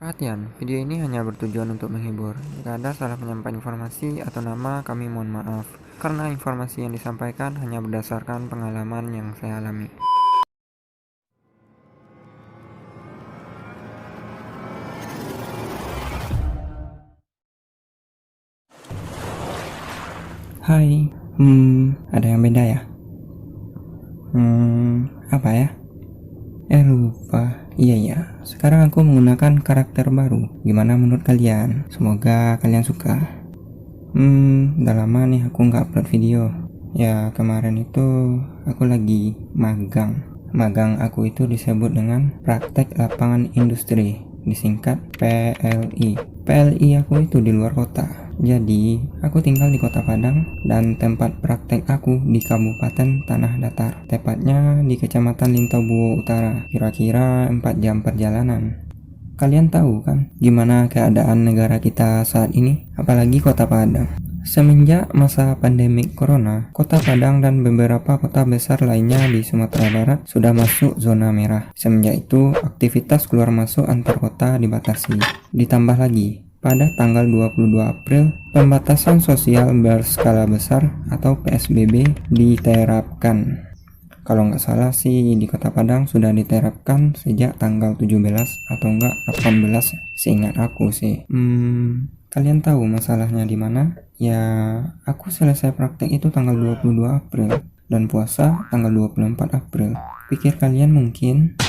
Perhatian, video ini hanya bertujuan untuk menghibur. Jika ada salah penyampaian informasi atau nama, kami mohon maaf. Karena informasi yang disampaikan hanya berdasarkan pengalaman yang saya alami. Hai, ada yang beda ya? Apa ya? Lupa. Iya ya, sekarang aku menggunakan karakter baru. Gimana menurut kalian? Semoga kalian suka. Udah lama nih aku nggak upload video. Ya kemarin itu aku lagi magang. Magang aku itu disebut dengan praktek lapangan industri, disingkat PLI. PLI aku itu di luar kota. Jadi aku tinggal di kota Padang dan tempat praktek aku di Kabupaten Tanah Datar, tepatnya di Kecamatan Lintobuo Utara, kira-kira 4 jam perjalanan. Kalian tahu kan gimana keadaan negara kita saat ini, apalagi kota Padang. Semenjak masa pandemi corona, kota Padang dan beberapa kota besar lainnya di Sumatera Barat sudah masuk zona merah. Semenjak itu, aktivitas keluar masuk antar kota dibatasi. Ditambah lagi, pada tanggal 22 April, pembatasan sosial berskala besar atau PSBB diterapkan. Kalau nggak salah sih di Kota Padang sudah diterapkan sejak tanggal 17 atau enggak 18, seingat aku sih. Kalian tahu masalahnya di mana? Ya, aku selesai praktek itu tanggal 22 April dan puasa tanggal 24 April. Pikir kalian mungkin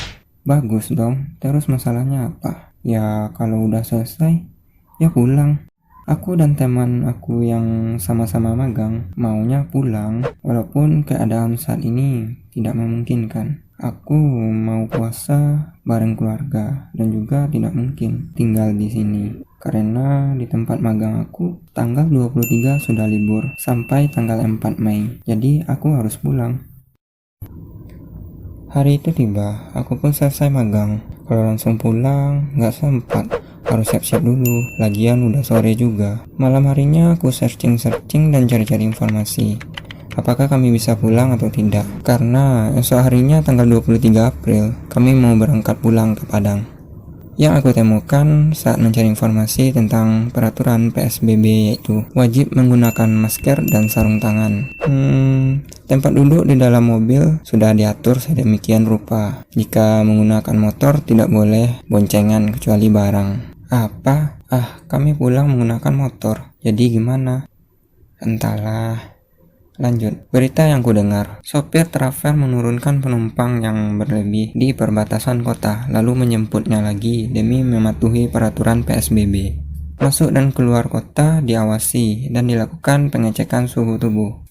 bagus dong. Terus masalahnya apa? Ya, kalau udah selesai ya pulang. Aku dan teman aku yang sama-sama magang maunya pulang, walaupun keadaan saat ini tidak memungkinkan. Aku mau puasa bareng keluarga dan juga tidak mungkin tinggal di sini. Karena di tempat magang aku tanggal 23 sudah libur sampai tanggal 4 Mei. Jadi aku harus pulang. Hari itu tiba, aku pun selesai magang. Kalau langsung pulang, nggak sempat. Harus siap-siap dulu, lagian udah sore juga. Malam harinya aku searching dan cari-cari informasi. Apakah kami bisa pulang atau tidak? Karena esok harinya tanggal 23 April, kami mau berangkat pulang ke Padang. Yang aku temukan saat mencari informasi tentang peraturan PSBB yaitu wajib menggunakan masker dan sarung tangan. Tempat duduk di dalam mobil sudah diatur sedemikian rupa. Jika menggunakan motor tidak boleh boncengan kecuali barang. Apa? Kami pulang menggunakan motor. Jadi gimana? Entahlah. Lanjut, berita yang kudengar, sopir travel menurunkan penumpang yang berlebih di perbatasan kota, lalu menjemputnya lagi demi mematuhi peraturan PSBB. Masuk dan keluar kota diawasi dan dilakukan pengecekan suhu tubuh.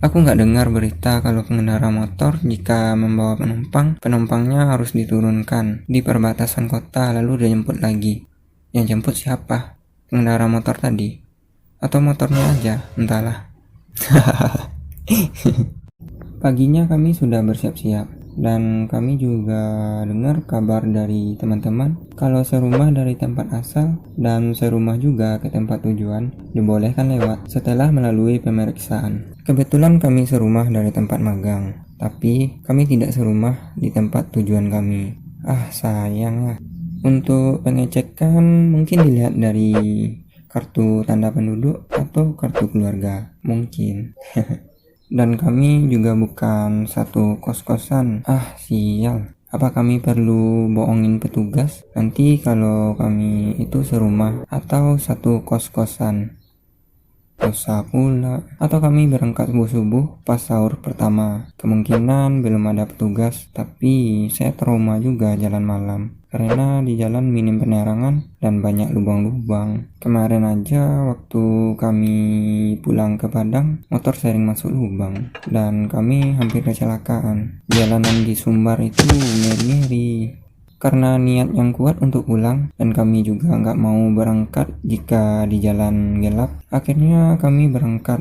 Aku nggak dengar berita kalau pengendara motor jika membawa penumpang, penumpangnya harus diturunkan di perbatasan kota lalu dijemput lagi. Yang jemput siapa? Pengendara motor tadi? Atau motornya aja? Entahlah. Paginya kami sudah bersiap-siap dan kami juga dengar kabar dari teman-teman kalau serumah dari tempat asal dan serumah juga ke tempat tujuan dibolehkan lewat setelah melalui pemeriksaan. Kebetulan kami serumah dari tempat magang, tapi kami tidak serumah di tempat tujuan kami. Sayang lah. Untuk pengecekan mungkin dilihat dari kartu tanda penduduk atau kartu keluarga mungkin. Dan kami juga bukan satu kos-kosan. Sial, apa kami perlu bohongin petugas nanti kalau kami itu serumah atau satu kos-kosan? Dosa pula. Atau kami berangkat subuh pas sahur pertama. Kemungkinan belum ada petugas, tapi saya trauma juga jalan malam karena di jalan minim penerangan dan banyak lubang-lubang. Kemarin aja waktu kami pulang ke Padang, motor sering masuk lubang dan kami hampir kecelakaan. Jalanan di Sumbar itu ngeri-ngeri. Karena niat yang kuat untuk pulang dan kami juga nggak mau berangkat jika di jalan gelap, akhirnya kami berangkat.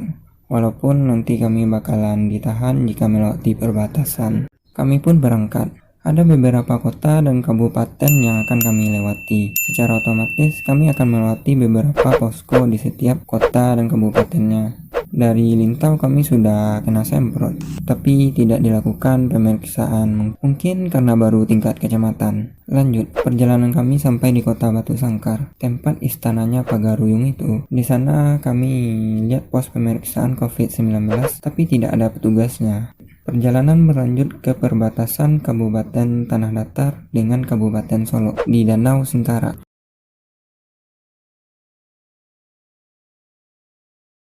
Walaupun nanti kami bakalan ditahan jika melewati perbatasan. Kami pun berangkat. Ada beberapa kota dan kabupaten yang akan kami lewati. Secara otomatis kami akan melewati beberapa posko di setiap kota dan kabupatennya. Dari Lintau kami sudah kena semprot, tapi tidak dilakukan pemeriksaan, mungkin karena baru tingkat kecamatan. Lanjut, perjalanan kami sampai di kota Batu Sangkar, tempat istananya Pagaruyung itu. Di sana kami lihat pos pemeriksaan COVID-19, tapi tidak ada petugasnya. Perjalanan berlanjut ke perbatasan Kabupaten Tanah Datar dengan Kabupaten Solo di Danau Singkara.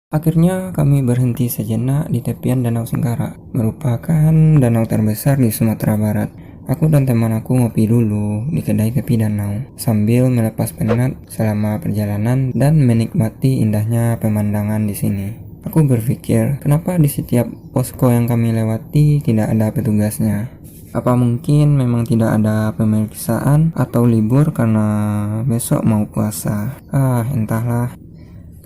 Akhirnya kami berhenti sejenak di tepian Danau Singkara, merupakan danau terbesar di Sumatera Barat. Aku dan teman aku ngopi dulu di kedai tepi danau, sambil melepas penat selama perjalanan dan menikmati indahnya pemandangan di sini. Aku berpikir, kenapa di setiap posko yang kami lewati tidak ada petugasnya? Apa mungkin memang tidak ada pemeriksaan atau libur karena besok mau puasa? Entahlah.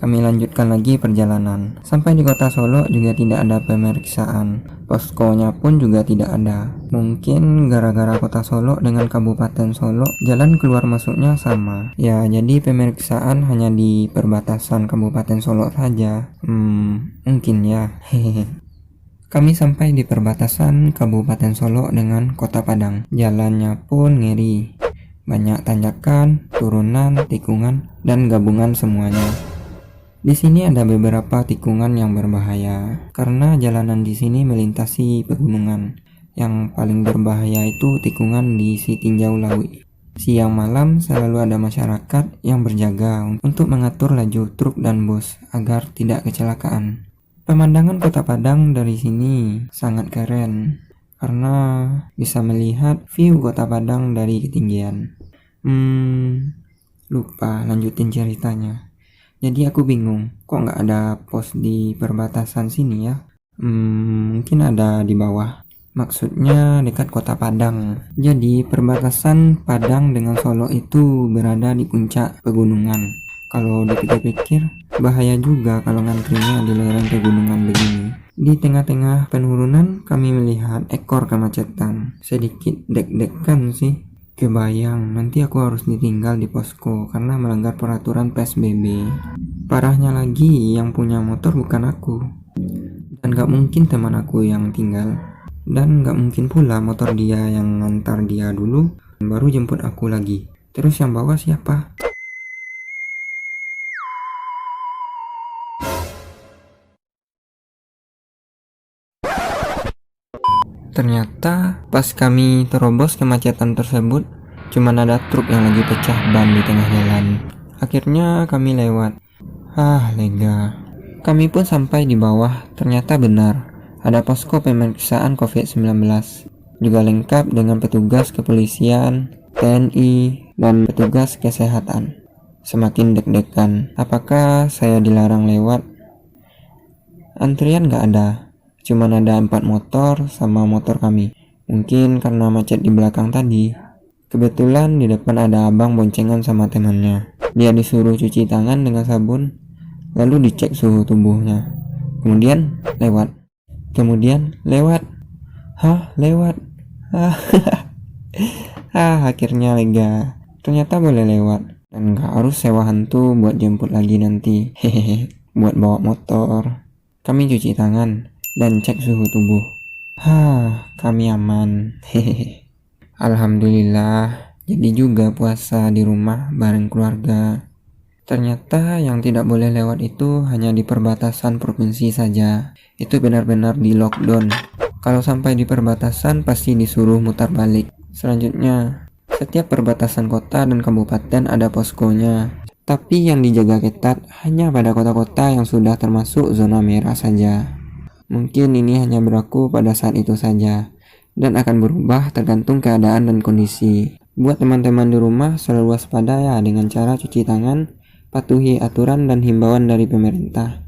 Kami lanjutkan lagi perjalanan. Sampai di kota Solo juga tidak ada pemeriksaan. Poskonya pun juga tidak ada. Mungkin gara-gara kota Solo dengan Kabupaten Solo jalan keluar masuknya sama. Ya, jadi pemeriksaan hanya di perbatasan Kabupaten Solo saja. Mungkin ya. Kami sampai di perbatasan Kabupaten Solo dengan Kota Padang. Jalannya pun ngeri. Banyak tanjakan, turunan, tikungan, dan gabungan semuanya. Di sini ada beberapa tikungan yang berbahaya karena jalanan di sini melintasi pegunungan. Yang paling berbahaya itu tikungan di Sitinjau Lawi. Siang malam selalu ada masyarakat yang berjaga untuk mengatur laju truk dan bus agar tidak kecelakaan. Pemandangan Kota Padang dari sini sangat keren karena bisa melihat view Kota Padang dari ketinggian. Lupa lanjutin ceritanya. Jadi aku bingung, kok nggak ada pos di perbatasan sini ya? Mungkin ada di bawah. Maksudnya dekat Kota Padang. Jadi perbatasan Padang dengan Solo itu berada di puncak pegunungan. Kalau dipikir-pikir, bahaya juga kalau ngantrinya di lereng pegunungan begini. Di tengah-tengah penurunan kami melihat ekor kemacetan. Sedikit deg-degan sih. Kebayang, nanti aku harus ditinggal di posko karena melanggar peraturan PSBB. Parahnya lagi, yang punya motor bukan aku. Dan gak mungkin teman aku yang tinggal. Dan gak mungkin pula motor dia yang ngantar dia dulu, baru jemput aku lagi. Terus yang bawa siapa? Ternyata pas kami terobos kemacetan tersebut, cuma ada truk yang lagi pecah ban di tengah jalan. Akhirnya kami lewat. Lega. Kami pun sampai di bawah. Ternyata benar, ada posko pemeriksaan COVID-19. Juga lengkap dengan petugas kepolisian, TNI, dan petugas kesehatan. Semakin deg-degan. Apakah saya dilarang lewat? Antrian gak ada. Cuman ada 4 motor sama motor kami. Mungkin karena macet di belakang tadi. Kebetulan di depan ada abang boncengan sama temannya. Dia disuruh cuci tangan dengan sabun, lalu dicek suhu tubuhnya. Kemudian lewat. Lewat. Akhirnya lega. Ternyata boleh lewat. Dan gak harus sewa hantu buat jemput lagi nanti. Buat bawa motor. Kami cuci tangan dan cek suhu tubuh. Kami aman. Alhamdulillah. Jadi juga puasa di rumah bareng keluarga. Ternyata yang tidak boleh lewat itu hanya di perbatasan provinsi saja. Itu benar-benar di lockdown. Kalau sampai di perbatasan pasti disuruh mutar balik. Selanjutnya, setiap perbatasan kota dan kabupaten ada poskonya. Tapi yang dijaga ketat hanya pada kota-kota yang sudah termasuk zona merah saja. Mungkin ini hanya berlaku pada saat itu saja dan akan berubah tergantung keadaan dan kondisi. Buat teman-teman di rumah selalu waspada ya dengan cara cuci tangan, patuhi aturan dan himbauan dari pemerintah.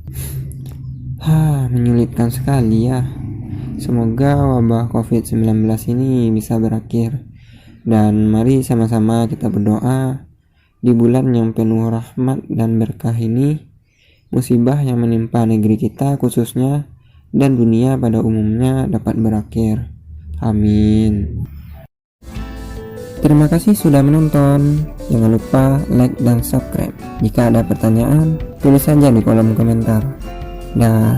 Menyulitkan sekali ya. Semoga wabah COVID-19 ini bisa berakhir. Dan mari sama-sama kita berdoa di bulan yang penuh rahmat dan berkah ini, musibah yang menimpa negeri kita khususnya dan dunia pada umumnya dapat berakhir. Amin. Terima kasih sudah menonton. Jangan lupa like dan subscribe. Jika ada pertanyaan, tulis saja di kolom komentar. Dah.